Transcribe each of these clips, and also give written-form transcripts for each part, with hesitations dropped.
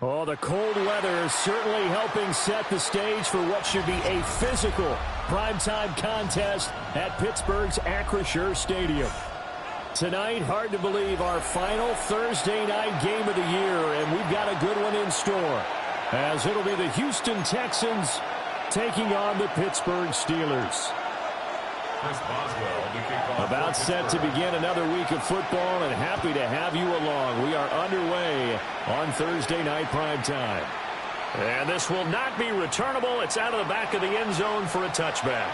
Oh, the cold weather is certainly helping set the stage for what should be a physical primetime contest at Pittsburgh's Acrisure Stadium. Tonight, hard to believe, our final Thursday night game of the year, and we've got a good one in store, as it'll be the Houston Texans taking on the Pittsburgh Steelers. About set to begin another week of football, and happy to have you along. We are underway on Thursday night primetime. And this will not be returnable. It's out of the back of the end zone for a touchback.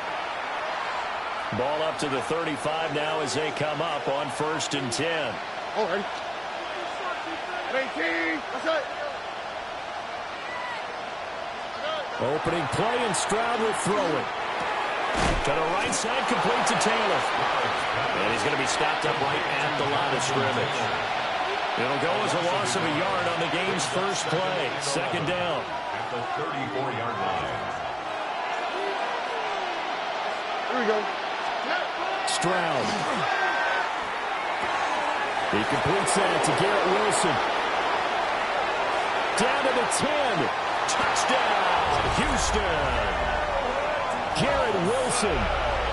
Ball up to the 35 now as they come up on 1st and 10. All right. 18. That's it. Opening play, and Stroud will throw it. To the right side, complete to Taylor. And he's going to be stopped up right at the line of scrimmage. It'll go as a loss of a yard on the game's first play. 2nd down. At the 34-yard line. Here we go. Stroud. He completes that to Garrett Wilson. Down to the 10. Touchdown, Houston. Garrett Wilson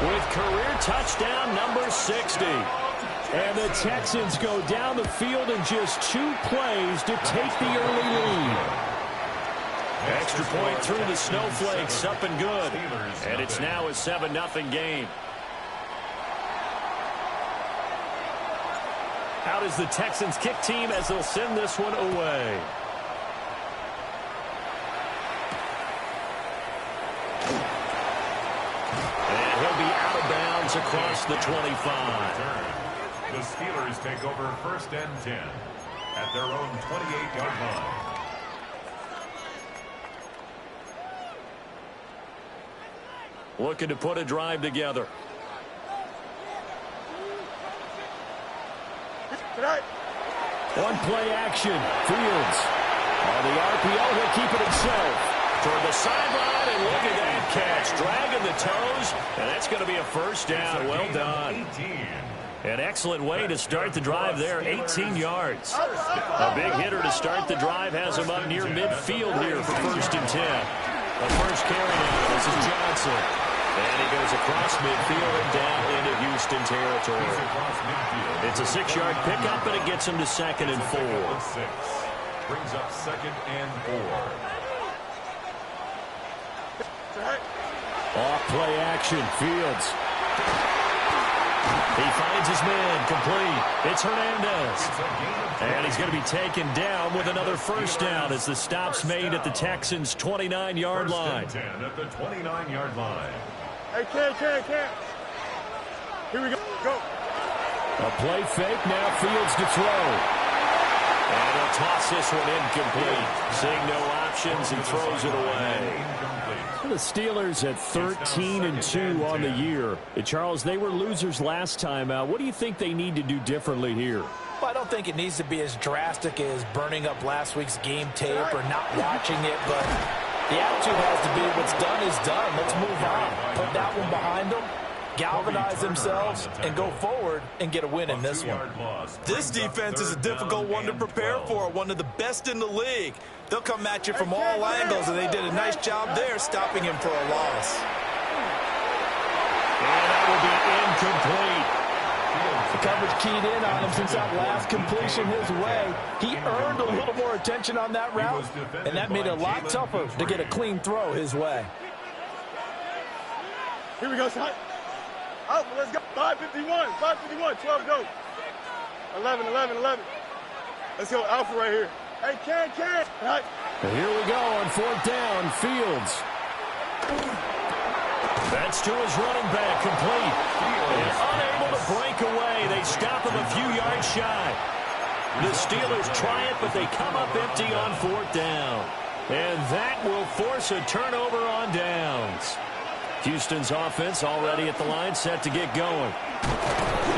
with career touchdown number 60. And the Texans go down the field in just 2 plays to take the early lead. Extra point through the snowflakes, up and good. And it's now a 7-0 game. Out is the Texans kick team as they'll send this one away. Across the 25. The Steelers take over 1st and 10 at their own 28-yard line. Looking to put a drive together. One play action. Fields. On the RPO, he'll keep it himself. Toward the sideline, and look at that catch. Dragging the toes, and that's going to be a 1st down. Well done. An excellent way to start the drive there, 18 yards. A big hitter to start the drive has him up near midfield here for 1st and 10. The first carry now, this is Johnson. And he goes across midfield and down into Houston territory. It's a 6-yard pickup, and it gets him to 2nd and 4. Brings up 2nd and 4. Off play action. Fields. He finds his man. Complete. It's Hernandez. And he's going to be taken down with another 1st down as the stop's made at the Texans' 29-yard line. 10 at the 29-yard line. Hey, can't. Here we go. Go. A play fake. Now Fields to throw. And he'll toss this one incomplete. Seeing no options and throws it away. The Steelers at 13-2 on the year. Charles, they were losers last time out. What do you think they need to do differently here? Well, I don't think it needs to be as drastic as burning up last week's game tape or not watching it, but the attitude has to be what's done is done. Let's move on. Put that one behind them, galvanize themselves, and go forward and get a win in this one. This defense is a difficult one to prepare for, one of the best in the league. They'll come at you from all angles, and they did a nice job there stopping him for a loss. And that will be incomplete. The coverage keyed in on him since that last completion his way. He earned a little more attention on that route, and that made it a lot tougher to get a clean throw his way. Here we go, son. Oh, let's go. 5:51, 12 go. 11. Let's go, Alpha right here. Hey, can't. Right. And here we go on 4th down. Fields. That's to his running back, complete. And unable to break away. They stop him a few yards shy. The Steelers try it, but they come up empty on 4th down. And that will force a turnover on downs. Houston's offense already at the line, set to get going.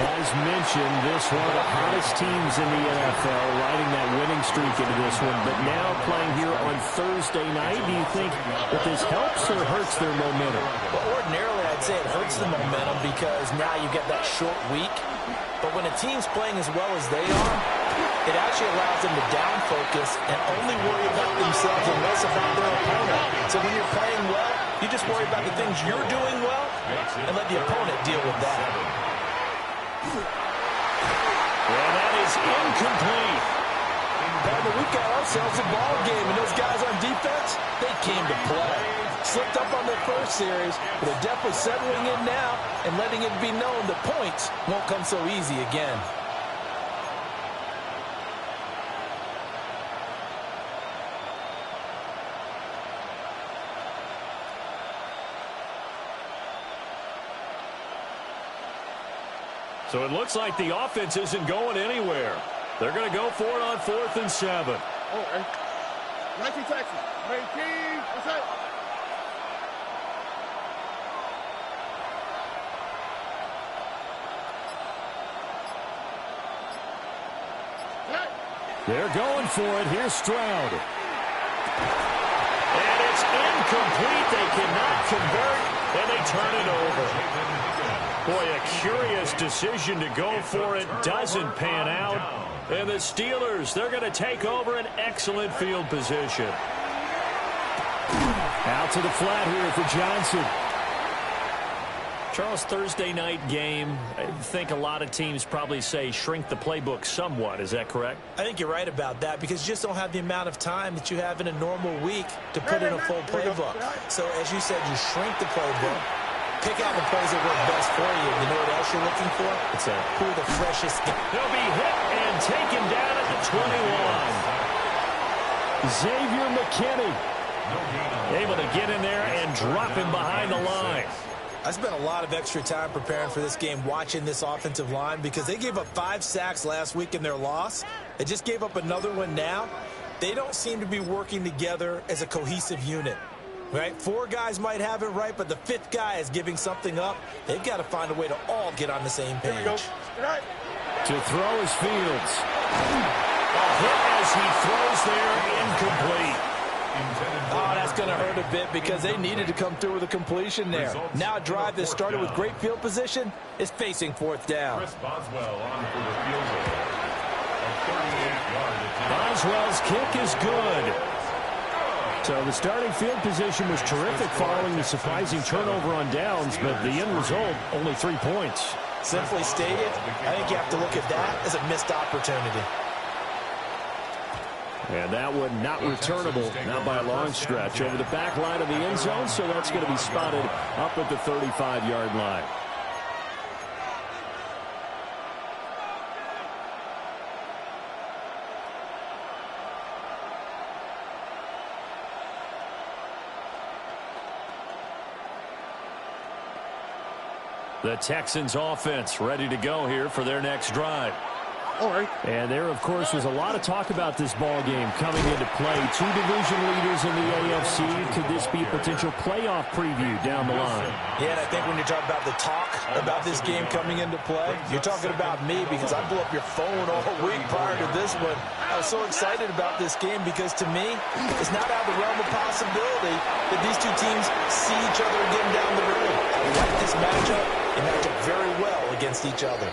As mentioned, this one of the hottest teams in the NFL, riding that winning streak into this one. But now playing here on Thursday night, do you think that this helps or hurts their momentum? Well, ordinarily, I'd can't say it hurts the momentum because now you get that short week. But when a team's playing as well as they are, it actually allows them to down focus and only worry about themselves and less about their opponent. So when you're playing well, you just worry about the things you're doing well and let the opponent deal with that. And that is incomplete. And we got ourselves a ball game, and those guys on defense, they came to play. Slipped up on their first series, but they're definitely settling in now and letting it be known that points won't come so easy again. So it looks like the offense isn't going anywhere. They're going to go for it on 4th and 7. Oh, hey. 19 Texas. 19. What's that? They're going for it. Here's Stroud. And it's incomplete. They cannot convert, and they turn it over. Boy, a curious decision to go for it. Doesn't pan out. And the Steelers, they're going to take over an excellent field position. Out to the flat here for Johnson. Charles, Thursday night game, I think a lot of teams probably say shrink the playbook somewhat. Is that correct? I think you're right about that because you just don't have the amount of time that you have in a normal week to put in a full playbook. So as you said, you shrink the playbook, pick out the plays that work best for you. You know what else you're looking for? What's that? Who are the freshest? He'll be hit and taken down at the 21. Xavier McKinney able to get in there and drop him behind the line. I spent a lot of extra time preparing for this game watching this offensive line because they gave up 5 sacks last week in their loss. They just gave up another one now. They don't seem to be working together as a cohesive unit. Right? 4 guys might have it right, but the 5th guy is giving something up. They've got to find a way to all get on the same page. Here we go. To throw is Fields. A hit as he throws there, incomplete. Oh, that's going to hurt a bit because they needed to come through with a completion there. Now a drive that started with great field position is facing 4th down. Boswell's kick is good. So the starting field position was terrific following the surprising turnover on downs, but the end result, only 3 points. Simply stated, I think you have to look at that as a missed opportunity. And that one not returnable, not by a long stretch, over the back line of the end zone, so that's going to be spotted up at the 35-yard line. The Texans offense ready to go here for their next drive. All right. And there, of course, was a lot of talk about this ball game coming into play. 2 division leaders in the AFC. Could this be a potential playoff preview down the line? Yeah, and I think when you talk about the talk about this game coming into play, you're talking about me because I blew up your phone all week prior to this one. I was so excited about this game because, to me, it's not out of the realm of possibility that these 2 teams see each other again down the road. I like this matchup. They match up very well against each other.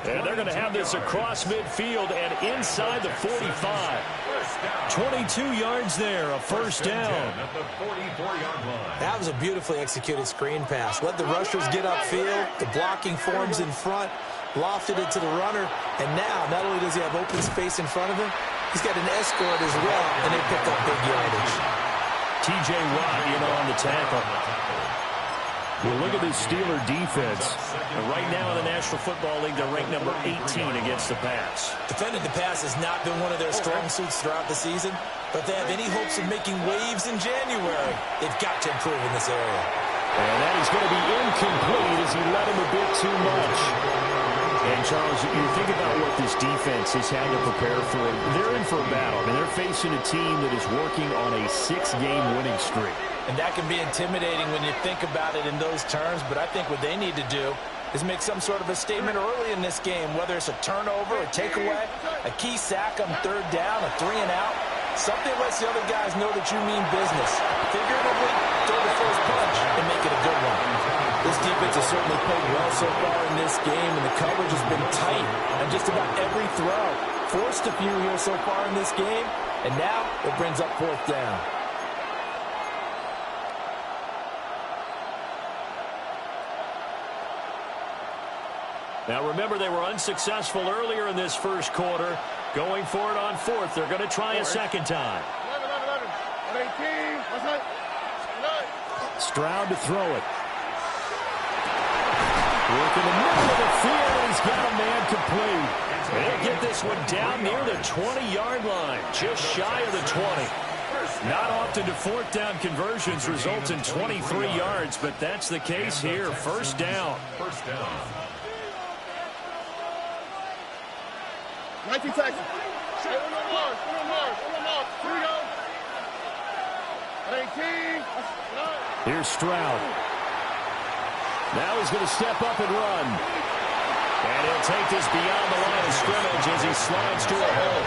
And they're going to have this across midfield and inside the 45. 22 yards there, a first down. That was a beautifully executed screen pass. Let the rushers get upfield. The blocking forms in front. Lofted it to the runner. And now, not only does he have open space in front of him, he's got an escort as well, and they pick up big yardage. T.J. Watt in on the tackle. Well, look at this Steeler defense. And right now in the National Football League, they're ranked number 18 against the pass. Defending the pass has not been one of their strong suits throughout the season, but if they have any hopes of making waves in January, they've got to improve in this area. And that is going to be incomplete as he let him a bit too much. And, Charles, you think about what this defense has had to prepare for. They're in for a battle. I mean, they're facing a team that is working on a 6-game winning streak. And that can be intimidating when you think about it in those terms, but I think what they need to do is make some sort of a statement early in this game, whether it's a turnover, a takeaway, a key sack on 3rd down, a 3-and-out. Something lets the other guys know that you mean business. Figuratively, throw the first punch and make it a good one. This defense has certainly played well so far in this game, and the coverage has been tight on just about every throw. Forced a few here so far in this game, and now it brings up 4th down. Now remember, they were unsuccessful earlier in this first quarter. Going for it on 4th. They're going to try a second time. 11, 18. What's that? Stroud to throw it. Work in the middle of the field. He's got a man complete. They'll get this one down near the 20-yard line. Just shy of the 20. Not often do 4th down conversions result in 23 yards, but that's the case here. First down. 19 Texas. Hey, one more. Here we go. 18. Here's Stroud. Now he's going to step up and run. And he'll take this beyond the line of scrimmage as he slides to a hole.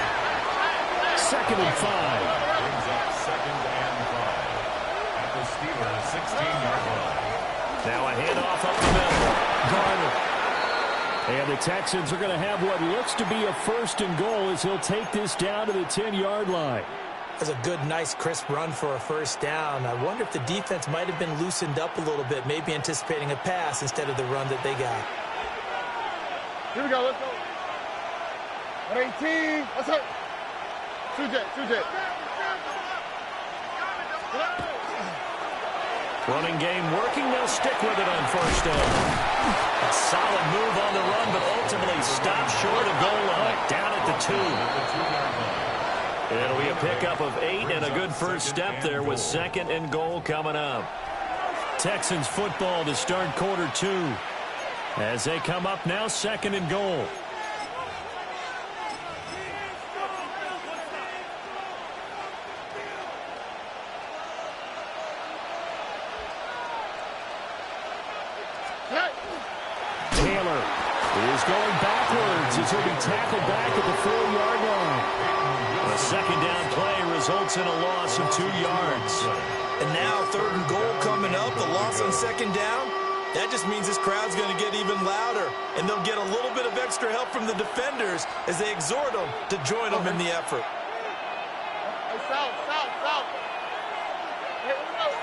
2nd and 5. Brings up 2nd and 5 at the Steelers' 16-yard line. Now a handoff up the middle. Garner. And the Texans are going to have what looks to be a 1st and goal as he'll take this down to the 10-yard line. That's a good, nice, crisp run for a 1st down. I wonder if the defense might have been loosened up a little bit, maybe anticipating a pass instead of the run that they got. Here we go. Let's go. 18. Let's go. 2-jet. Running game working. They'll stick with it on 1st down. A solid move on the run, but ultimately stopped short of goal line. Down at the 2. It'll be a pickup of 8 and a good first step there with 2nd and goal coming up. Texans football to start quarter 2. As they come up now, 2nd and goal. Taylor is going backwards as he'll be tackled back at the 4-yard line. A 2nd down play results in a loss of 2 yards. And now 3rd and goal coming up, the loss on 2nd down. That just means this crowd's going to get even louder, and they'll get a little bit of extra help from the defenders as they exhort them to join them in the effort. Hey, south. Hey, uno.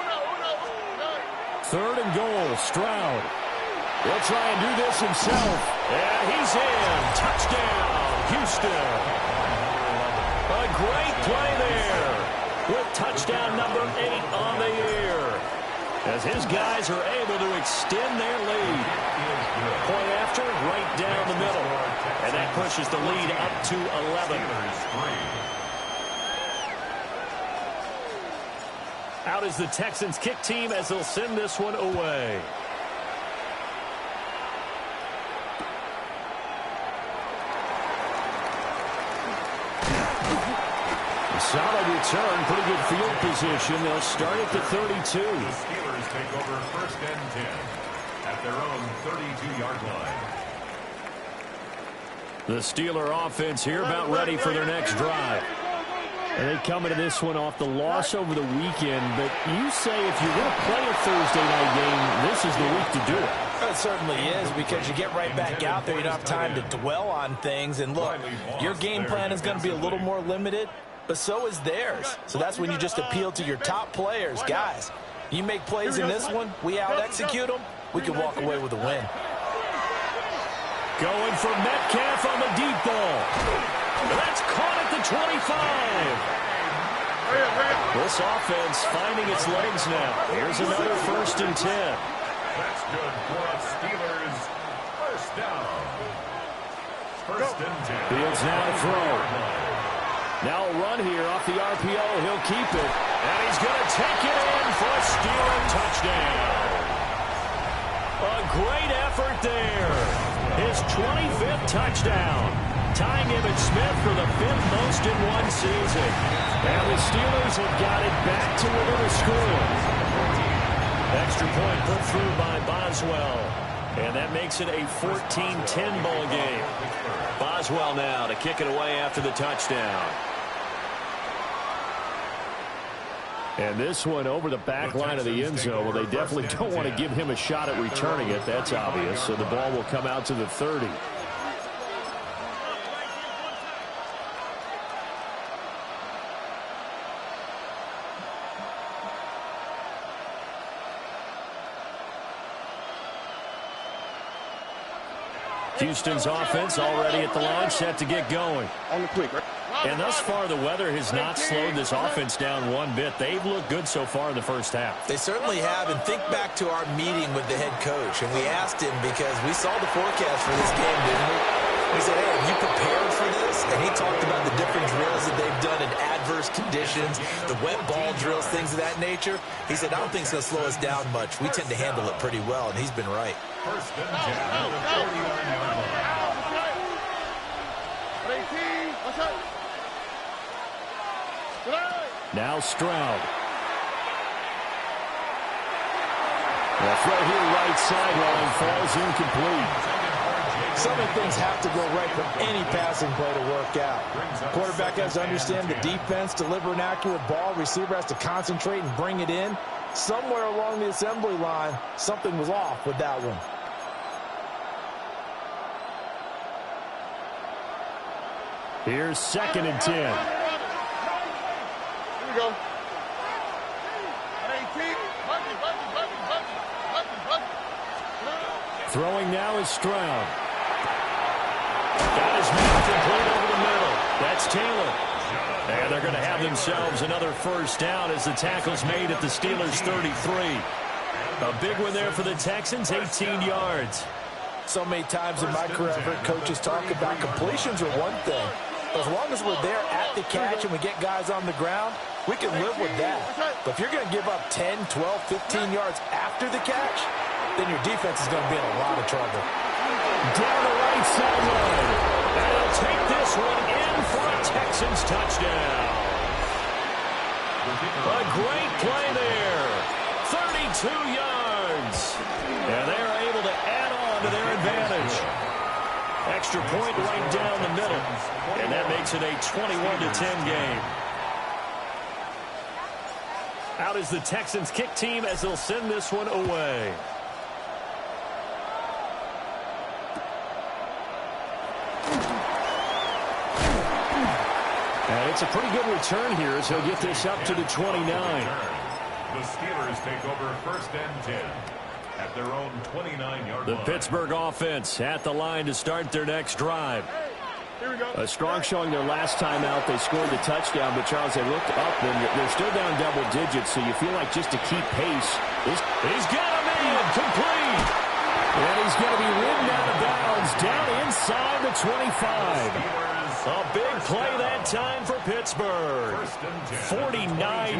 3rd and goal, Stroud. He'll try and do this himself. And he's in. Touchdown, Houston. A great play there with touchdown number 8 on the year, as his guys are able to extend their lead. Point after, right down the middle. And that pushes the lead up to 11. Out is the Texans kick team as they'll send this one away. Solid return, pretty good field position. They'll start at the 32. The Steelers take over 1st and 10 at their own 32-yard line. The Steeler offense here about ready for their next drive. And they come into this one off the loss over the weekend. But you say if you're going to play a Thursday night game, this is the week to do it. It certainly is, because you get right back out there. You don't have time to dwell on things. And look, your game plan is going to be a little more limited, but so is theirs. So that's when you just appeal to your top players. Guys, you make plays in this one, we out-execute them, we can walk away with a win. Going for Metcalf on the deep ball. That's caught at the 25. This offense finding its legs now. Here's another 1st and 10. That's good for a Steelers 1st down. 1st and 10. Fields now to throw. Now a run here off the RPO. He'll keep it. And he's going to take it in for a Steeler touchdown. A great effort there. His 25th touchdown. Tying Emmitt Smith for the 5th most in one season. And the Steelers have got it back to within a score. Extra point put through by Boswell. And that makes it a 14-10 ball game. Boswell now to kick it away after the touchdown. And this one over the back line of the end zone. Well, they definitely don't want to give him a shot at returning it. That's obvious. So the ball will come out to the 30. Houston's offense already at the line, set to get going. On the quick, right? And thus far, the weather has not slowed this offense down one bit. They've looked good so far in the first half. They certainly have. And think back to our meeting with the head coach. And we asked him, because we saw the forecast for this game, didn't we? We said, hey, have you prepared for this? And he talked about the different drills that they've done in adverse conditions, the wet ball drills, things of that nature. He said, I don't think it's going to slow us down much. We tend to handle it pretty well, and he's been right. First and 10 at the 49-yard line. Now Stroud. The throw here right sideline falls incomplete. So many things have to go right for any passing play to work out. Quarterback has to understand the defense, deliver an accurate ball. Receiver has to concentrate and bring it in. Somewhere along the assembly line, something was off with that one. Here's 2nd and 10. Here we go. Throwing now is Stroud. Got his man complete over the middle. That's Taylor. And they're going to have themselves another first down as the tackle's made at the Steelers' 33. A big one there for the Texans, 18 yards. So many times in my career, I've heard coaches talk about completions are one thing. As long as we're there at the catch and we get guys on the ground, we can live with that. But if you're going to give up 10, 12, 15 yards after the catch, then your defense is going to be in a lot of trouble. Down the right sideline. And he'll take this one in for a Texans touchdown. A great play there. 32 yards. And they're able to add on to their advantage. Extra point right down the middle. And that makes it a 21-10 game. Out is the Texans kick team as they'll send this one away. And it's a pretty good return here as he'll get this up to the 29. The Steelers take over 1st and 10 at their own 29-yard line. The Pittsburgh offense at the line to start their next drive. Here we go. A strong showing their last time out. They scored the touchdown, but Charles, they looked up and they're still down double digits, so you feel like just to keep pace. He's got a man complete. And he's going to be ridden out of bounds down inside the 25. A big play that time for Pittsburgh. 49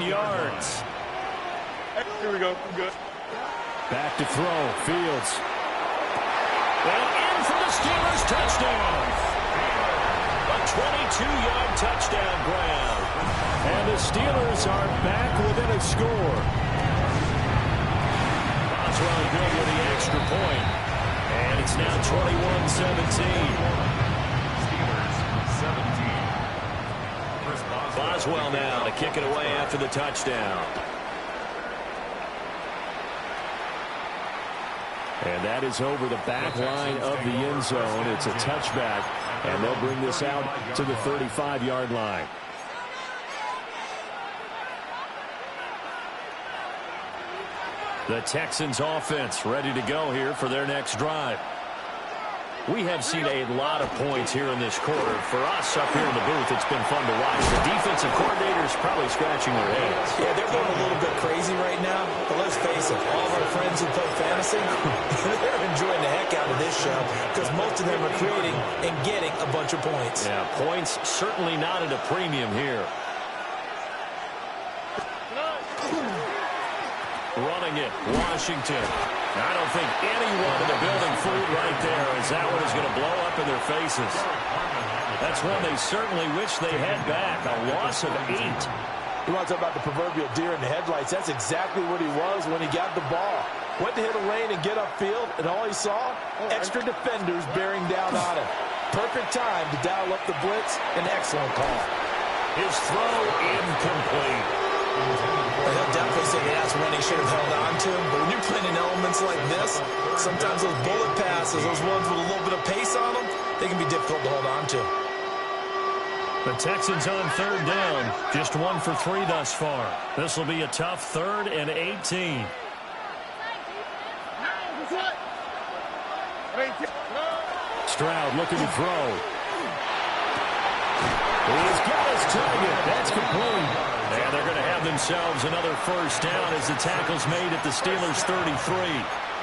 yards. Here we go. I'm good. Back to throw. Fields. And in for the Steelers touchdown. A 22-yard touchdown grab. And the Steelers are back within a score. Boswell good with the extra point. And it's now 21-17. Boswell now to kick it away after the touchdown. And that is over the back line of the end zone. It's a touchback, and they'll bring this out to the 35-yard line. The Texans offense ready to go here for their next drive. We have seen a lot of points here in this quarter. For us up here in the booth, it's been fun to watch. The defensive coordinators probably scratching their heads. Yeah, they're going a little bit crazy right now. But let's face it, all of our friends who play fantasy, they're enjoying the heck out of this show because most of them are creating and getting a bunch of points. Yeah, points certainly not at a premium here. Running it, Washington. I don't think anyone in the building fooled right there as that one is going to blow up in their faces. That's one they certainly wish they had back. A loss of 8. You want to talk about the proverbial deer in the headlights? That's exactly what he was when he got the ball. Went to hit a lane and get upfield, and all he saw, extra defenders bearing down on him. Perfect time to dial up the blitz. An excellent call. His throw incomplete. He'll definitely say that's one he should have held on to. But when you're playing in elements like this, sometimes those bullet passes, those ones with a little bit of pace on them, they can be difficult to hold on to. The Texans on third down. Just 1 for 3 thus far. This will be a tough 3rd and 18. Stroud looking to throw. He's got his target. That's complete. And they're going to have themselves another first down as the tackle's made at the Steelers' 33.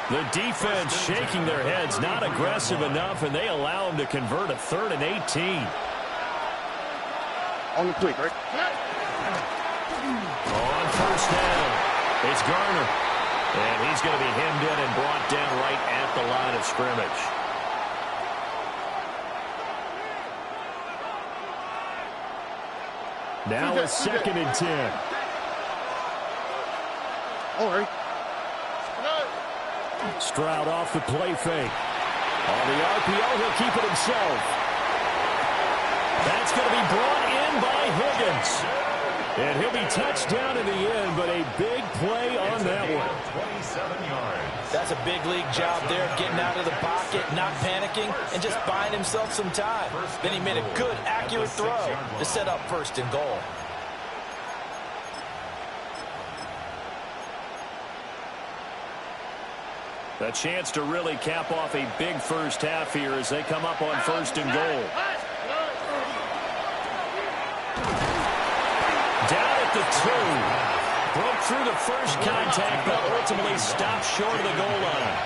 The defense shaking their heads, not aggressive enough, and they allow them to convert a 3rd and 18. On the quick, right? On first down, it's Garner. And he's going to be hemmed in and brought down right at the line of scrimmage. Now it's 2nd and 10. All right. Stroud off the play fake. On the RPO, he'll keep it himself. That's going to be brought in by Higgins. And he'll be touched down in the end, but a big play on that one. 27 yards. That's a big league job there, getting out of the pocket, not panicking, and just buying himself some time. Then he made a good, accurate throw to set up 1st and goal. A chance to really cap off a big first half here as they come up on 1st and goal. Down at the 2. Broke through the first contact, but ultimately stopped short of the goal line.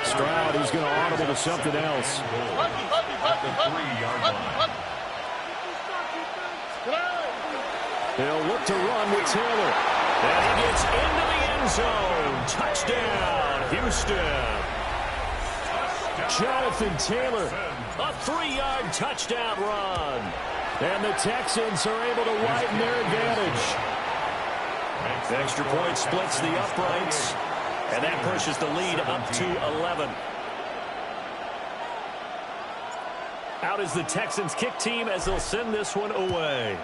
Stroud, he's going to audible to something else. At the 3-yard line. They'll look to run with Taylor. And he gets into the end zone. Touchdown, Houston. Jonathan Taylor, a 3-yard touchdown run. And the Texans are able to widen their advantage. Extra point splits the uprights. And that pushes the lead up to 11. Out is the Texans kick team as they'll send this one away.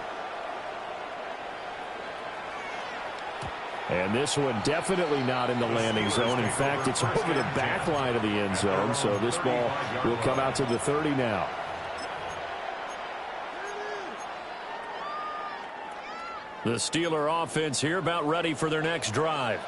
And this one definitely not in the landing zone. In fact, it's over the back line of the end zone. So this ball will come out to the 30 now. The Steeler offense here about ready for their next drive.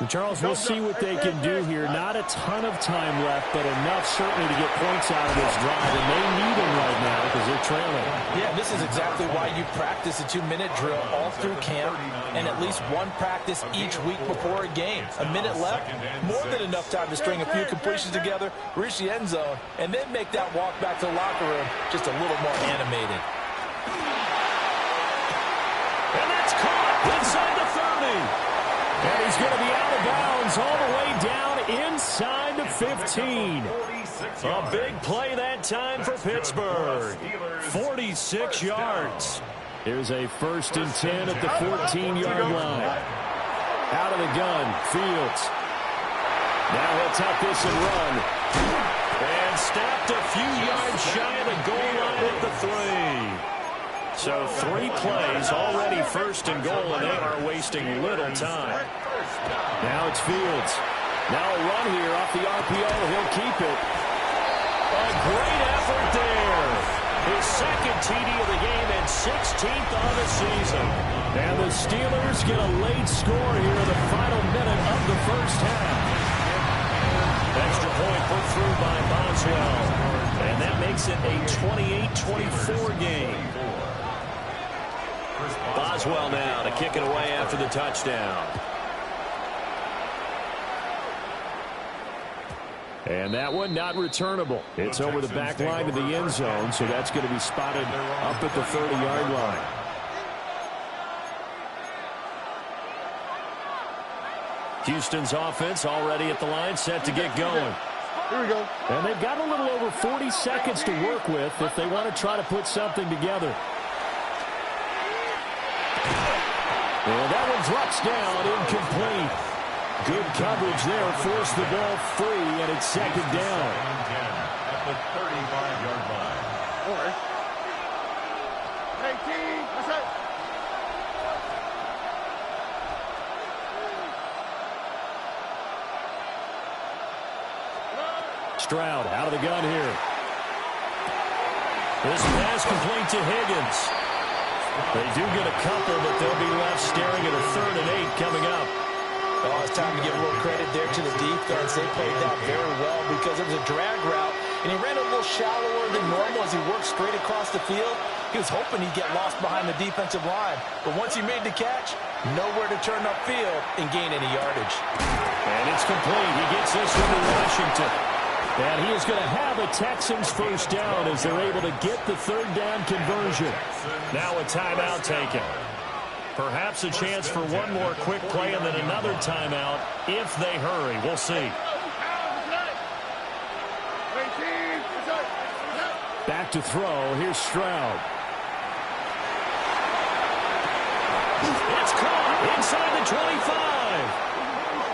Charles, we'll see what they can do here. Not a ton of time left, but enough certainly to get points out of this drive. And they need them right now because they're trailing. Yeah, this is exactly why you practice a 2-minute drill all through camp and at least one practice each week before a game. A minute left, more than enough time to string a few completions together, reach the end zone, and then make that walk back to the locker room just a little more animated. And that's caught inside the 30. And he's going to be out of bounds all the way down inside the 15. A big play that time for Pittsburgh. 46 yards. Here's a 1st and 10 at the 14-yard line. Out of the gun, Fields. Now he'll tuck this and run. And stopped a few yards shy of the goal line at the 3. So 3 plays, already 1st and goal, and they are wasting little time. Now it's Fields. Now a run here off the RPO. He'll keep it. A great effort there. His 2nd TD of the game and 16th on the season. And the Steelers get a late score here in the final minute of the first half. Extra point put through by Boswell. And that makes it a 28-24 game. Boswell now to kick it away after the touchdown. And that one not returnable. It's over the back line of the end zone, so that's going to be spotted up at the 30-yard line. Houston's offense already at the line, set to get going. Here we go. And they've got a little over 40 seconds to work with if they want to try to put something together. And that one drops down, incomplete. Good coverage there, forced the ball free, and it's 2nd down. At the 35-yard line. All right. 18, that's it. Stroud out of the gun here. This pass complete to Higgins. They do get a couple, but they'll be left staring at a 3rd and 8 coming up. Oh, it's time to give a little credit there to the defense. They played that very well because it was a drag route, and he ran a little shallower than normal as he worked straight across the field. He was hoping he'd get lost behind the defensive line, but once he made the catch, nowhere to turn upfield and gain any yardage. And it's complete. He gets this one to Washington. And he is going to have a Texans first down as they're able to get the 3rd down conversion. Now a timeout taken. Perhaps a chance for one more quick play and then another timeout if they hurry. We'll see. Back to throw. Here's Stroud. It's caught inside the 25.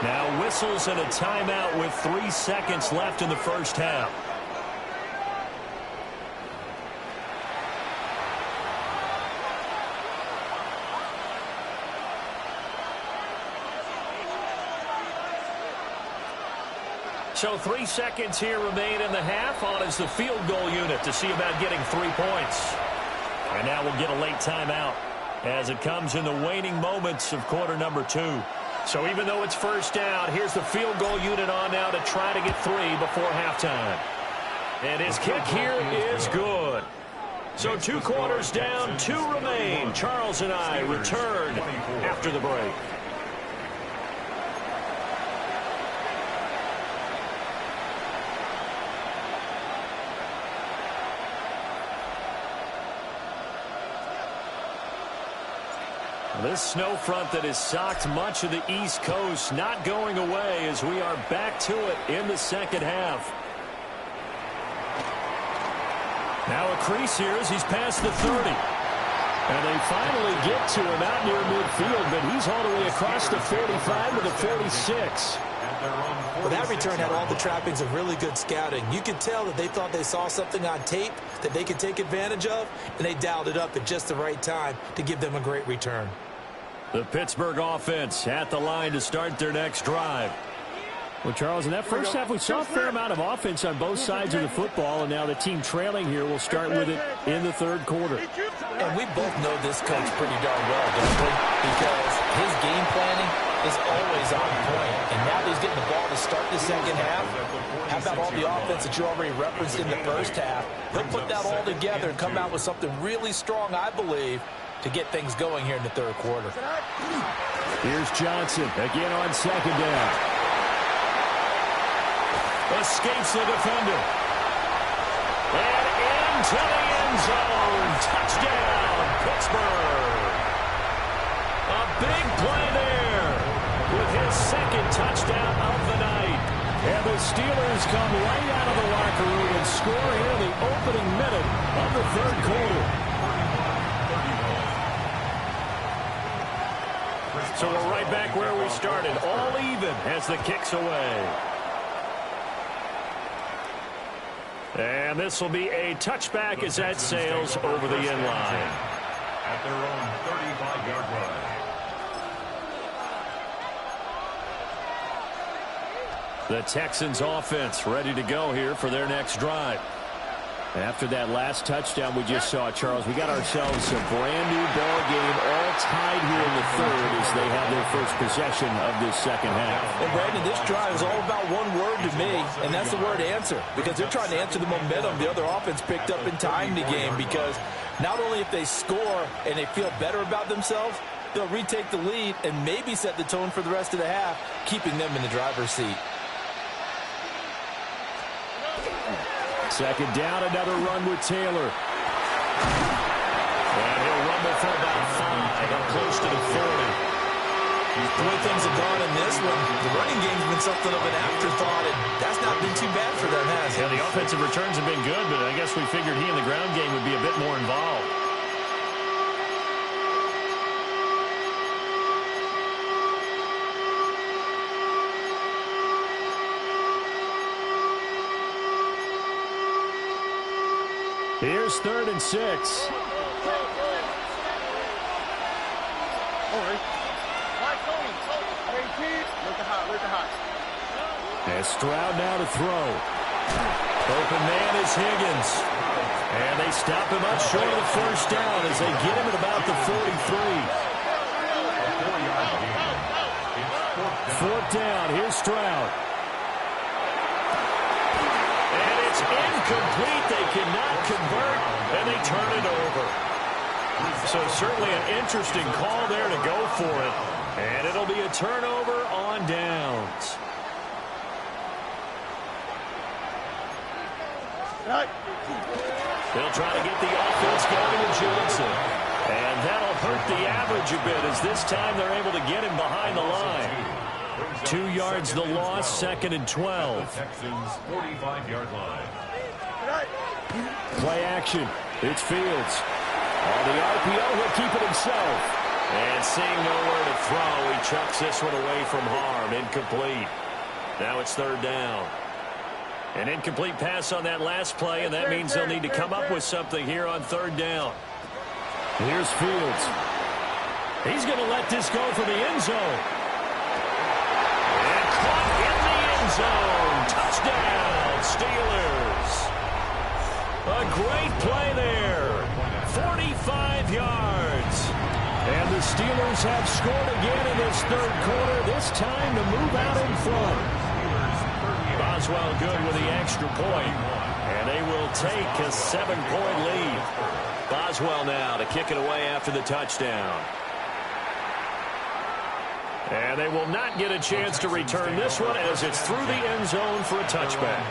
Now whistles and a timeout with 3 seconds left in the first half. So 3 seconds here remain in the half. On is the field goal unit to see about getting 3 points. And now we'll get a late timeout as it comes in the waning moments of quarter number 2. So even though it's first down, here's the field goal unit on now to try to get 3 before halftime. And his kick here is good. So 2 quarters down, 2 remain. Charles and I return after the break. This snow front that has socked much of the East Coast not going away as we are back to it in the second half. Now a crease here as he's past the 30. And they finally get to him out near midfield, but he's all the way across the 45 to the 46. Well, that return had all the trappings of really good scouting. You could tell that they thought they saw something on tape that they could take advantage of, and they dialed it up at just the right time to give them a great return. The Pittsburgh offense at the line to start their next drive. Well, Charles, in that first half, we saw a fair amount of offense on both sides of the football, and now the team trailing here will start with it in the 3rd quarter. And we both know this coach pretty darn well, don't we? Because his game planning is always on point. And now that he's getting the ball to start the second half, how about all the offense that you already referenced in the first half? He'll put that all together and come out with something really strong, I believe, to get things going here in the 3rd quarter. Here's Johnson again on 2nd down. Escapes the defender. And into the end zone. Touchdown, Pittsburgh. A big play there with his 2nd touchdown of the night. And the Steelers come right out of the locker room and score here in the opening minute of the 3rd quarter. So we're right back where we started, all even as the kick's away. And this will be a touchback as that sails over the end line. At their own 35-yard line. The Texans offense ready to go here for their next drive. After that last touchdown we just saw, Charles, we got ourselves a brand-new ball game all tied here in the 3rd as they have their first possession of this second half. Well, Brandon, this drive is all about one word to me, and that's the word answer, because they're trying to answer the momentum the other offense picked up in tying the game, because not only if they score and they feel better about themselves, they'll retake the lead and maybe set the tone for the rest of the half, keeping them in the driver's seat. Second down, another run with Taylor. And he'll rumble for about 5, up close to the 40. The way things have gone in this one, the running game's been something of an afterthought, and that's not been too bad for them, has it? Yeah, the offensive returns have been good, but I guess we figured he in the ground game would be a bit more involved. Here's 3rd and 6. All right. As Stroud now to throw. Open man is Higgins. And they stop him up short of the first down as they get him at about the 43. Fourth down. Here's Stroud. And it's incomplete. They cannot convert, and they turn it over. So certainly an interesting call there to go for it. And it'll be a turnover on downs. They'll try to get the offense going with Johnson. And that'll hurt the average a bit as this time they're able to get him behind the line. 2 yards the loss, 2nd and 12. Texans 45-yard line. Play action. It's Fields. On the RPO, he'll keep it himself. And seeing nowhere to throw, he chucks this one away from harm. Incomplete. Now it's 3rd down. An incomplete pass on that last play, and that means they'll need to come up with something here on 3rd down. Here's Fields. He's going to let this go for the end zone. And caught in the end zone. Touchdown, Steelers. A great play there. 45 yards. And the Steelers have scored again in this 3rd quarter, this time to move out in front. Boswell good with the extra point, and they will take a 7-point lead. Boswell now to kick it away after the touchdown. And they will not get a chance to return this one as it's through the end zone for a touchback.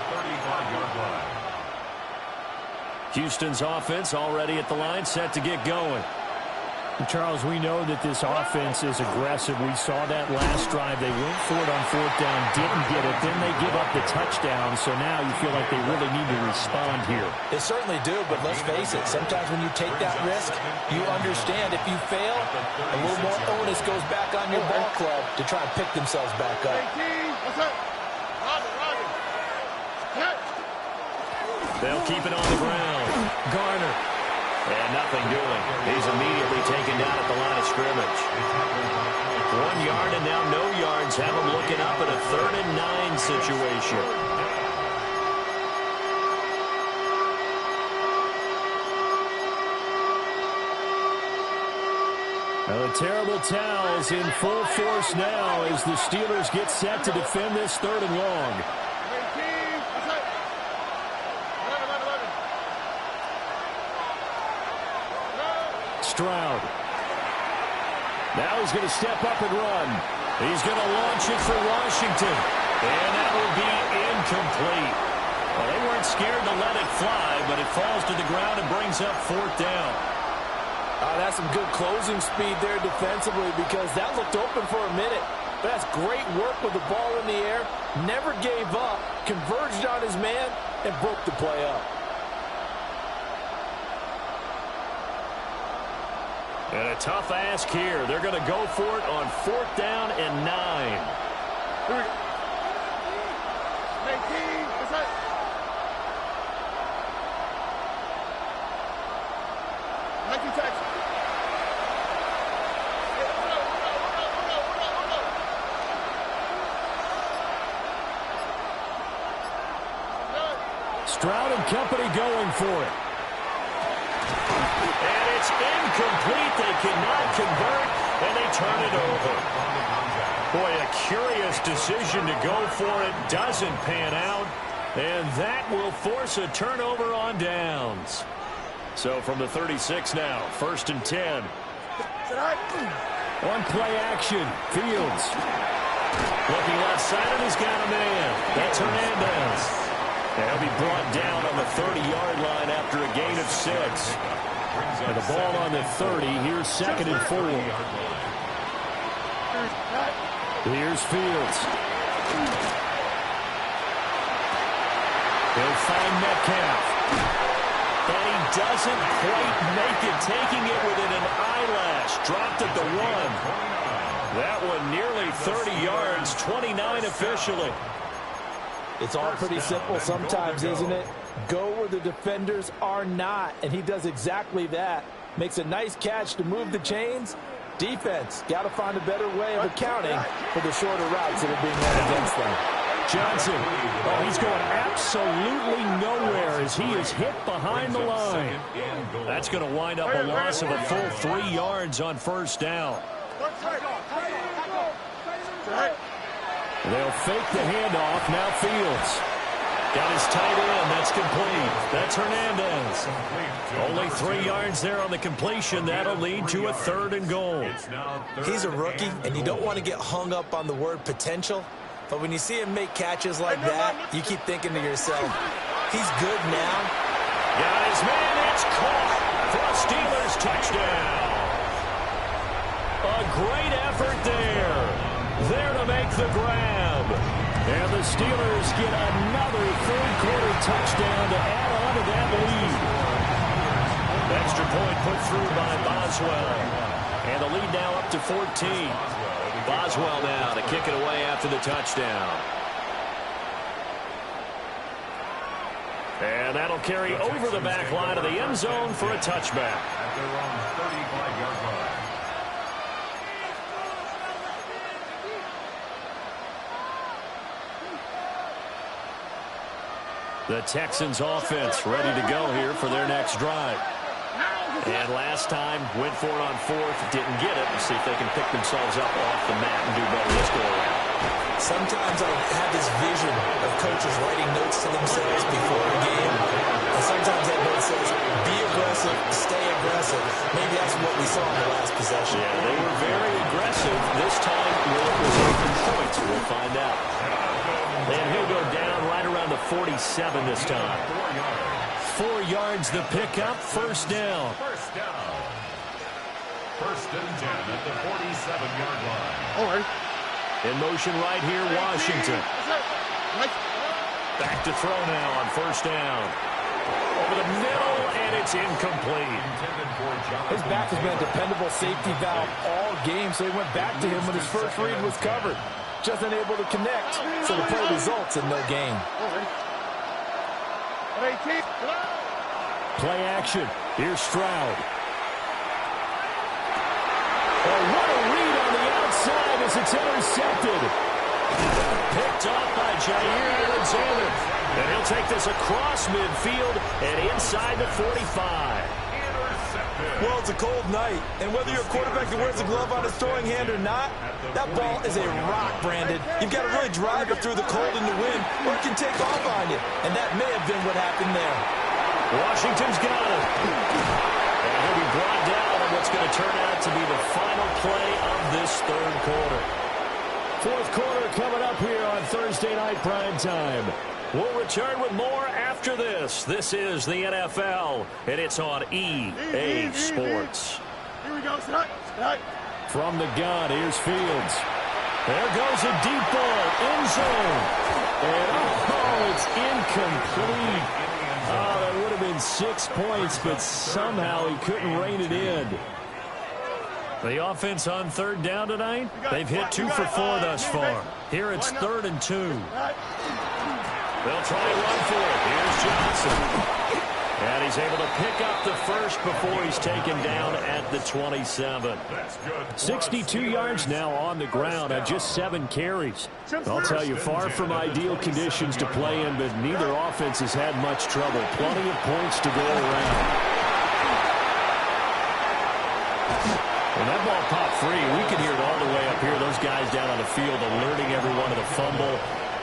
Houston's offense already at the line, set to get going. Charles, we know that this offense is aggressive. We saw that last drive. They went for it on 4th down, didn't get it. Then they give up the touchdown. So now you feel like they really need to respond here. They certainly do, but let's face it. Sometimes when you take that risk, you understand if you fail, a little more onus goes back on your ball club to try and pick themselves back up. They'll keep it on the ground. Garner. And nothing doing. He's immediately taken down at the line of scrimmage. 1 yard and now no yards. Have him looking up at a 3rd and 9 situation. Now the terrible towels in full force now as the Steelers get set to defend this 3rd and long. Stroud. Now he's going to step up and run. He's going to launch it for Washington. And that will be incomplete. Well, they weren't scared to let it fly, but it falls to the ground and brings up 4th down. That's some good closing speed there defensively because that looked open for a minute. But that's great work with the ball in the air. Never gave up, converged on his man, and broke the play up. And a tough ask here. They're going to go for it on 4th down and 9. Stroud and company going for it. And it's incomplete. They cannot convert, and they turn it over. Boy, a curious decision to go for it. Doesn't pan out, and that will force a turnover on downs. So from the 36 now, 1st and 10. On play action, Fields. Looking left side, and he's got a man. That's Hernandez. They'll be brought down on the 30-yard line after a gain of 6. And the ball on the 30. Here's 2nd and 4. Here's Fields. He'll find Metcalf. And he doesn't quite make it, taking it within an eyelash. Dropped at the 1. That one nearly 30 yards, 29 officially. It's all pretty simple sometimes, isn't it? Go where the defenders are not, and he does exactly that. Makes a nice catch to move the chains. Defense got to find a better way of accounting for the shorter routes that are being run against them. Johnson. Oh, he's going absolutely nowhere as he is hit behind the line. That's going to wind up a loss of a full 3 yards on first down. They'll fake the handoff. Now Fields. Got his tight end. That's complete. That's Hernandez. Only 3 yards there on the completion. That'll lead to a 3rd and goal. He's a rookie, and you don't want to get hung up on the word potential. But when you see him make catches like that, you keep thinking to yourself, he's good now. Got his man. It's caught for a Steelers touchdown. A great effort there. There to make the grab. And the Steelers get another 3rd-quarter touchdown to add on to that lead. Extra point put through by Boswell. And the lead now up to 14. Boswell now to kick it away after the touchdown. And that'll carry over the back line of the end zone for a touchback. At their own 35-yard line. The Texans offense ready to go here for their next drive. And last time went for it on 4th, didn't get it. Let's see if they can pick themselves up off the mat and do better this go around. Sometimes I have this vision of coaches writing notes to themselves before a game. And sometimes that note says, be aggressive, stay aggressive. Maybe that's what we saw in the last possession. Yeah, they were very aggressive. This time, will it result in points? We'll find out. And he'll go down right around the 47 this time. 4 yards the pickup, first down. First down. 1st and 10 at the 47-yard line. All right. In motion right here, Washington. Back to throw now on first down. Over the middle, and it's incomplete. His back has been a dependable safety valve all game, so he went back to him when his first read was covered. Just unable to connect, so the play results in no gain. Play action. Here's Stroud. Oh, what a read on the outside as it's intercepted. Picked off by Jair Alexander. And he'll take this across midfield and inside the 45. Well, it's a cold night, and whether you're a quarterback that wears a glove on his throwing hand or not, that ball is a rock, Brandon. You've got to really drive it through the cold and the wind, or it can take off on you, and that may have been what happened there. Washington's got it. And he'll be brought down on what's going to turn out to be the final play of this 3rd quarter. 4th quarter coming up here on Thursday Night Prime Time. We'll return with more after this. This is the NFL, and it's on EA Sports. Here we go. From the gun, here's Fields. There goes a deep ball, end zone. And it's incomplete. Oh, that would have been 6 points, but somehow he couldn't rein it in. The offense on 3rd down tonight, they've hit 2 for 4 thus far. Here it's 3rd and 2. They'll try to run for it. Here's Johnson. And he's able to pick up the first before he's taken down at the 27. 62 yards now on the ground on just 7 carries. I'll tell you, far from ideal conditions to play in, but neither offense has had much trouble. Plenty of points to go around. When that ball popped free, we could hear it all the way up here. Those guys down on the field alerting everyone of the fumble.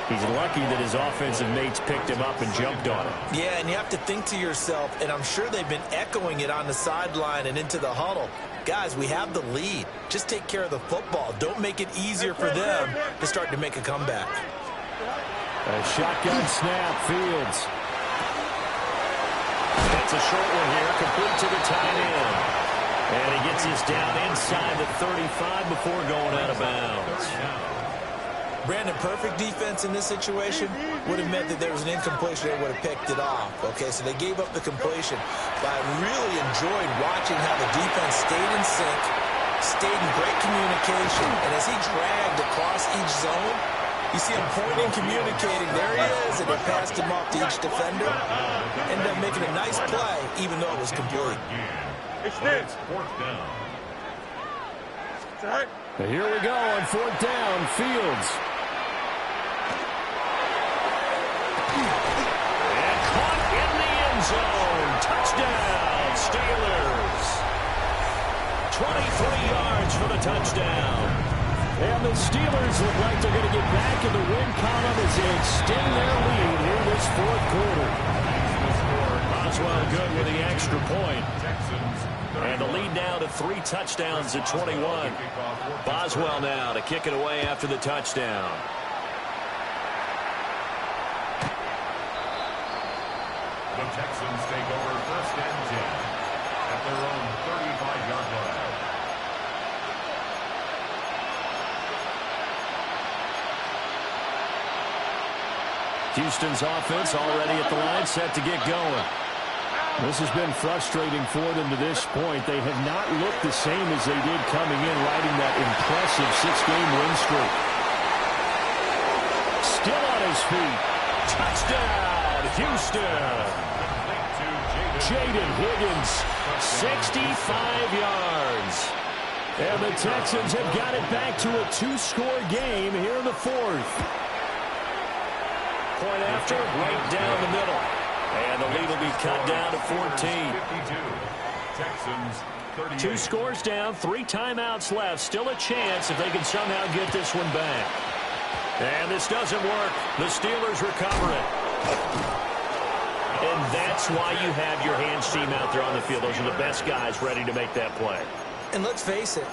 He's lucky that his offensive mates picked him up and jumped on it. Yeah, and you have to think to yourself, and I'm sure they've been echoing it on the sideline and into the huddle. Guys, we have the lead. Just take care of the football. Don't make it easier for them to start to make a comeback. A shotgun snap, Fields. That's a short one here, complete to the tight end. And he gets this down inside the 35 before going out of bounds. Brandon, perfect defense in this situation would have meant that there was an incompletion. They would have picked it off. Okay, so they gave up the completion. But I really enjoyed watching how the defense stayed in sync, stayed in great communication. And as he dragged across each zone, you see him pointing, communicating. There he is, and they passed him off to each defender. Ended up making a nice play, even though it was complete. It's 4th down. Here we go on 4th down, Fields. And caught in the end zone. Touchdown, Steelers. 23 yards for the touchdown. And the Steelers look like they're going to get back in the win column as they extend their lead here this fourth quarter. Boswell good with the extra point. And the lead now to 3 touchdowns at 21. Boswell now to kick it away after the touchdown. The Texans take over first and 10 at their own 35-yard line. Houston's offense already at the line, set to get going. This has been frustrating for them to this point. They have not looked the same as they did coming in, riding that impressive 6-game win streak. Still on his feet. Touchdown, Houston. Jaden Higgins, 65 yards. and the Texans have got it back to a 2-score game here in the fourth. Point after, right down the middle. And the lead will be cut down to 14. 52. Texans 38. 2 scores down, 3 timeouts left. Still a chance if they can somehow get this one back. And this doesn't work. The Steelers recover it. And that's why you have your hands team out there on the field. Those are the best guys ready to make that play. And let's face it,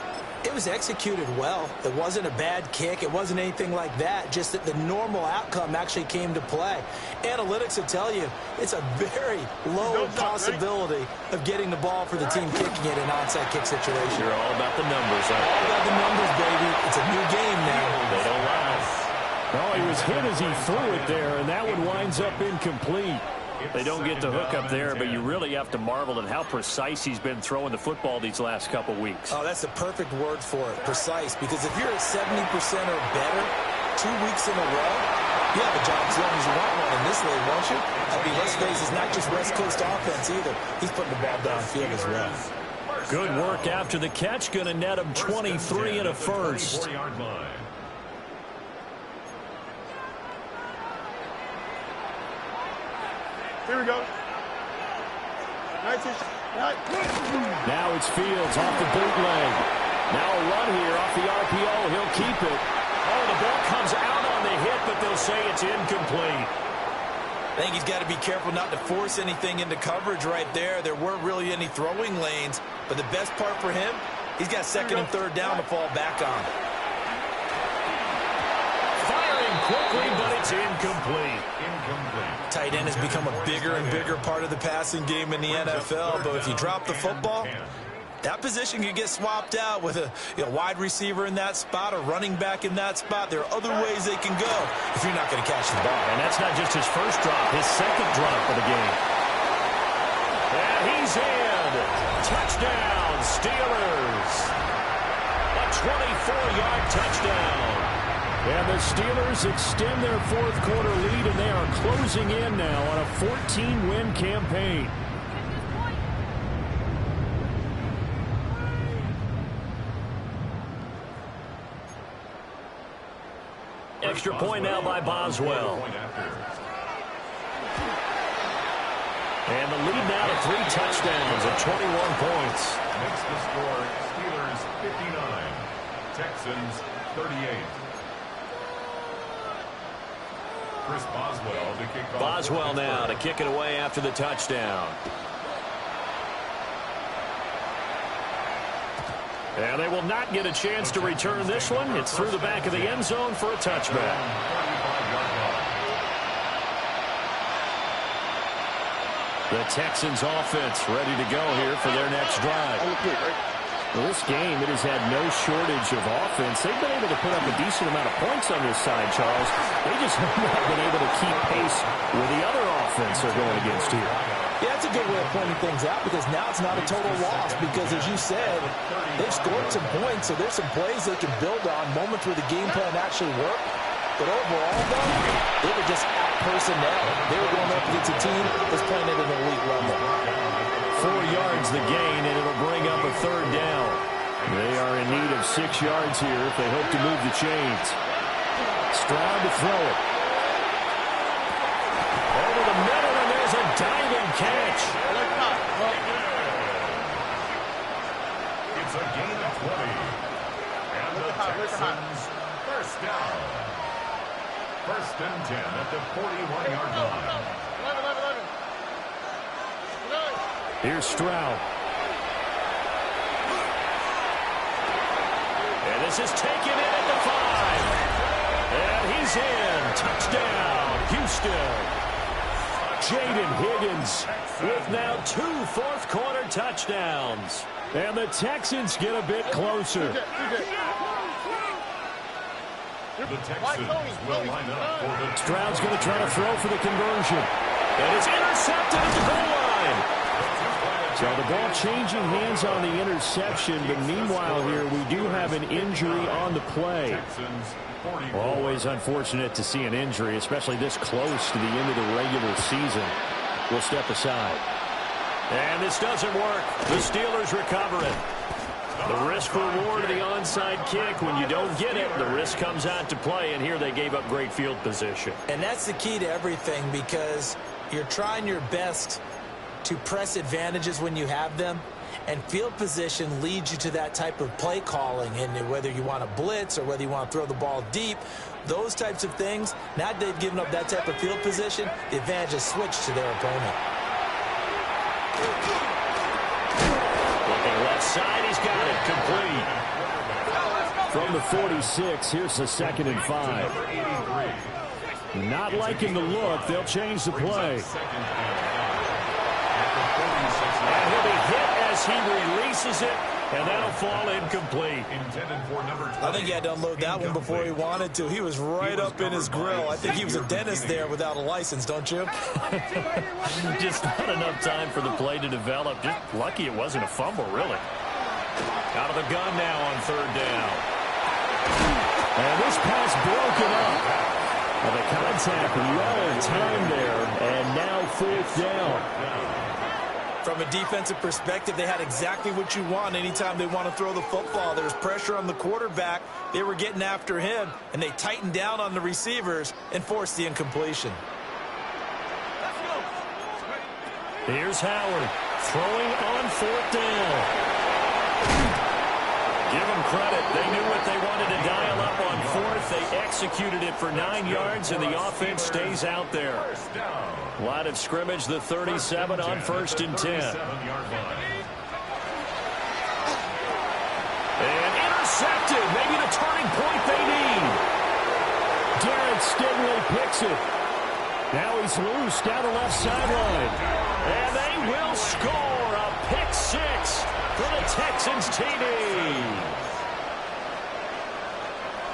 it was executed well. It wasn't a bad kick. It wasn't anything like that. Just that the normal outcome actually came to play. Analytics will tell you it's a very low possibility of getting the ball for the team kicking it in an onside kick situation. You're all about the numbers, huh? All about the numbers, baby. It's a new game now. They don't lie. Oh, he was hit as he threw it there, and that one winds up incomplete. They don't get the hook up there, but you really have to marvel at how precise he's been throwing the football these last couple weeks. Oh, that's the perfect word for it, precise. Because if you're at 70% or better 2 weeks in a row, you have a job as long as you want one in this league, won't you? I mean, let's face it, it's not just West Coast offense either. He's putting the ball downfield as well. Good work after the catch. Going to net him 23 and a first. Here we go. Now it's Fields off the bootleg. Now a run here off the RPO. He'll keep it. Oh, the ball comes out on the hit, but they'll say it's incomplete. I think he's got to be careful not to force anything into coverage right there. There weren't really any throwing lanes, but the best part for him, he's got second and third down to fall back on. Firing quickly, but it's incomplete. Tight end has become a bigger and bigger part of the passing game in the NFL, but if you drop the football, that position can get swapped out with a wide receiver in that spot, a running back in that spot. There are other ways they can go if you're not going to catch the ball. And that's not just his first drop, his second drop of the game. And he's in. Touchdown, Steelers. A 24-yard touchdown. And the Steelers extend their fourth quarter lead, and they are closing in now on a 14-win campaign. Extra point now by Boswell. And the lead now to 3 touchdowns at 21 points. Makes the score Steelers 59, Texans 38. Chris Boswell to kick off. Boswell now to kick it away after the touchdown. And they will not get a chance to return this one. It's through the back of the end zone for a touchback. The Texans offense ready to go here for their next drive. Well, this game, it has had no shortage of offense. They've been able to put up a decent amount of points on this side, Charles. They just have not been able to keep pace with the other offense they're going against here. Yeah, that's a good way of pointing things out because now it's not a total loss because, as you said, they've scored some points, so there's some plays they can build on, moments where the game plan actually worked. But overall, though, they were just out personnel. They were going up against a team that's playing at an elite level. 4 yards the gain, and it'll bring up a third down. They are in need of 6 yards here if they hope to move the chains. Stroud to throw it. catch. It's a gain of 20. And the Texans first down. First and 10 at the 41-yard line. Here's Stroud. And this is taken in at the 5. And he's in. Touchdown, Houston. Jaden Higgins with now 2 fourth-quarter touchdowns. And the Texans get a bit closer. The Texans will line up for the... Stroud's going to try to throw for the conversion. And it's intercepted at the goal line. So the ball changing hands on the interception, but meanwhile here we do have an injury on the play. Always unfortunate to see an injury, especially this close to the end of the regular season. We'll step aside. And this doesn't work. The Steelers recover it. The risk-reward of the onside kick, when you don't get it, the risk comes out to play, and here they gave up great field position. And that's the key to everything, because you're trying your best to press advantages when you have them, and field position leads you to that type of play calling. And whether you want to blitz or whether you want to throw the ball deep, those types of things, now that they've given up that type of field position, the advantage is switched to their opponent. Looking left side, he's got it complete. From the 46, here's the 2nd and 5. Not liking the look, they'll change the play. And he'll be hit as he releases it, and that'll fall incomplete. I think he had to unload that one before he wanted to. He was right up in his grill. I think he was a dentist there without a license, don't you? Just not enough time for the play to develop. Just lucky it wasn't a fumble, really. Out of the gun now on 3rd down. And this pass broken up. Well, the contact well in time there, and now 4th down. From a defensive perspective, they had exactly what you want anytime they want to throw the football. There's pressure on the quarterback. They were getting after him, and they tightened down on the receivers and forced the incompletion. Here's Howard throwing on 4th down. Give them credit. They knew what they wanted to dial up on 4th. They executed it for 9 yards, and the offense stays out there. Line of scrimmage, the 37 on 1st and 10. And intercepted. Maybe the turning point they need. Derek Stingley picks it. Now he's loose down the left sideline. And they will score a pick 6 for the Texans TD.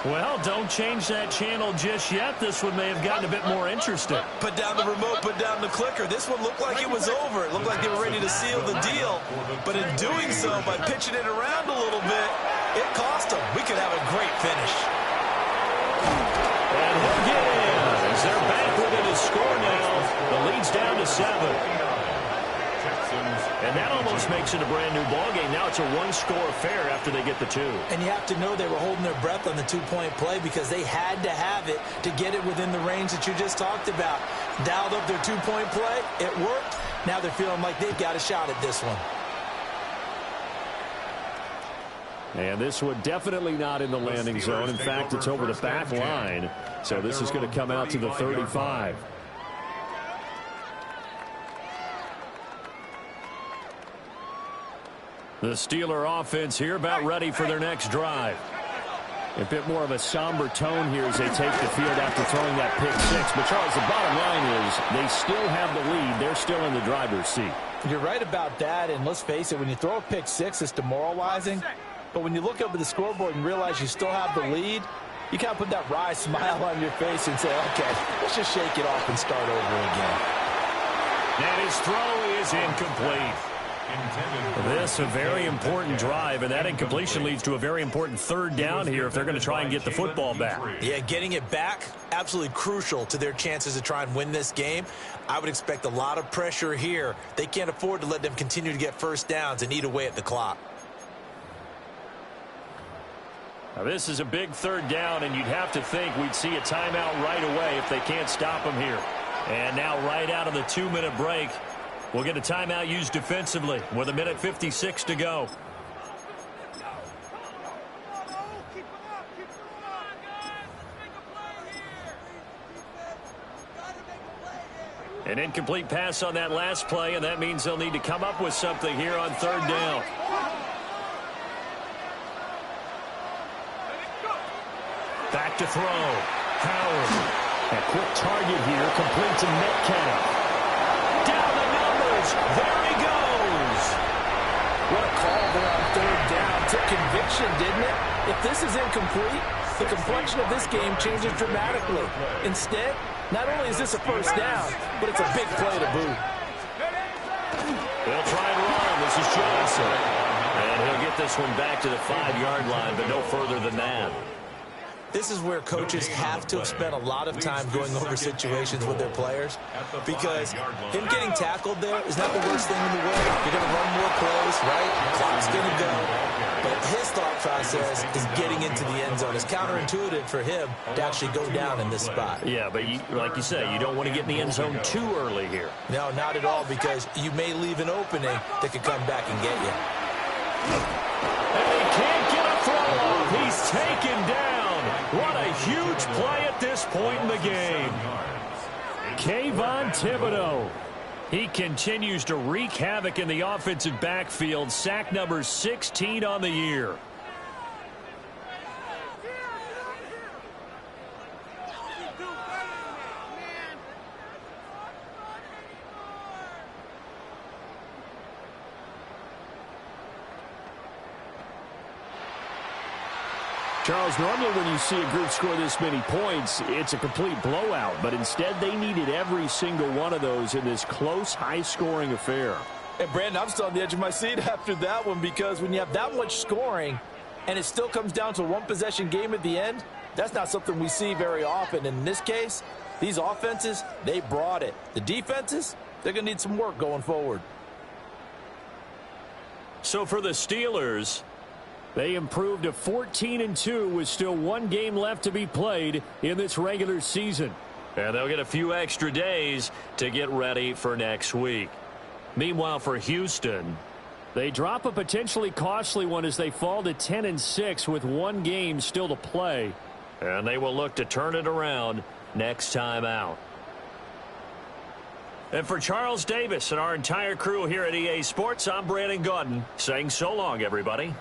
Well, don't change that channel just yet. This one may have gotten a bit more interesting. Put down the remote, put down the clicker. This one looked like it was over. It looked like they were ready to seal the deal. But in doing so, by pitching it around a little bit, it cost them. We could have a great finish. And he'll get in as they're back within a score now. The lead's down to 7. And that almost makes it a brand-new ballgame. Now it's a one-score affair after they get the 2. And you have to know they were holding their breath on the 2-point play because they had to have it to get it within the range that you just talked about. Dialed up their 2-point play. It worked. Now they're feeling like they've got a shot at this one. And this one definitely not in the landing zone. In fact, it's over the back line. So this is going to come out to the 35. The Steeler offense here about ready for their next drive. A bit more of a somber tone here as they take the field after throwing that pick 6. But, Charles, the bottom line is they still have the lead. They're still in the driver's seat. You're right about that, and let's face it, when you throw a pick 6, it's demoralizing. But when you look up at the scoreboard and realize you still have the lead, you kind of put that wry smile on your face and say, okay, let's just shake it off and start over again. And his throw is incomplete. This a very important drive, and that incompletion leads to a very important 3rd down here if they're going to try and get the football back. Yeah, getting it back, absolutely crucial to their chances to try and win this game. I would expect a lot of pressure here. They can't afford to let them continue to get first downs and eat away at the clock. Now this is a big 3rd down, and you'd have to think we'd see a timeout right away if they can't stop them here. And now right out of the 2-minute break, We'll get a timeout used defensively with 1:56 to go. An incomplete pass on that last play, and that means they'll need to come up with something here on 3rd down. Back to throw. Howard. A quick target here, complete to Metcalf. Down the numbers. There he goes. What a call there on 3rd down. Took conviction, didn't it? If this is incomplete, the complexion of this game changes dramatically. Instead, not only is this a 1st down, but it's a big play to boot. They'll try and run. This is Johnson. And he'll get this one back to the 5-yard line, but no further than that. This is where coaches have to have spent a lot of time going over situations with their players, because him getting tackled there is not the worst thing in the world. You're going to run more plays, right? The clock's going to go. But his thought process is getting into the end zone. It's counterintuitive for him to actually go down in this spot. Yeah, but like you say, you don't want to get in the end zone too early here. No, not at all, because you may leave an opening that could come back and get you. And he can't get a throw off. He's taken down. What a huge play at this point in the game. Kayvon Thibodeau. He continues to wreak havoc in the offensive backfield. Sack number 16 on the year. Charles, normally when you see a group score this many points, it's a complete blowout. But instead, they needed every single one of those in this close, high-scoring affair. And, Brandon, I'm still on the edge of my seat after that one, because when you have that much scoring and it still comes down to a one-possession game at the end, that's not something we see very often. And in this case, these offenses, they brought it. The defenses, they're going to need some work going forward. So for the Steelers, they improved to 14-2 with still one game left to be played in this regular season. and they'll get a few extra days to get ready for next week. Meanwhile, for Houston, they drop a potentially costly one as they fall to 10-6 with one game still to play. And they will look to turn it around next time out. And for Charles Davis and our entire crew here at EA Sports, I'm Brandon Gaudin saying so long, everybody.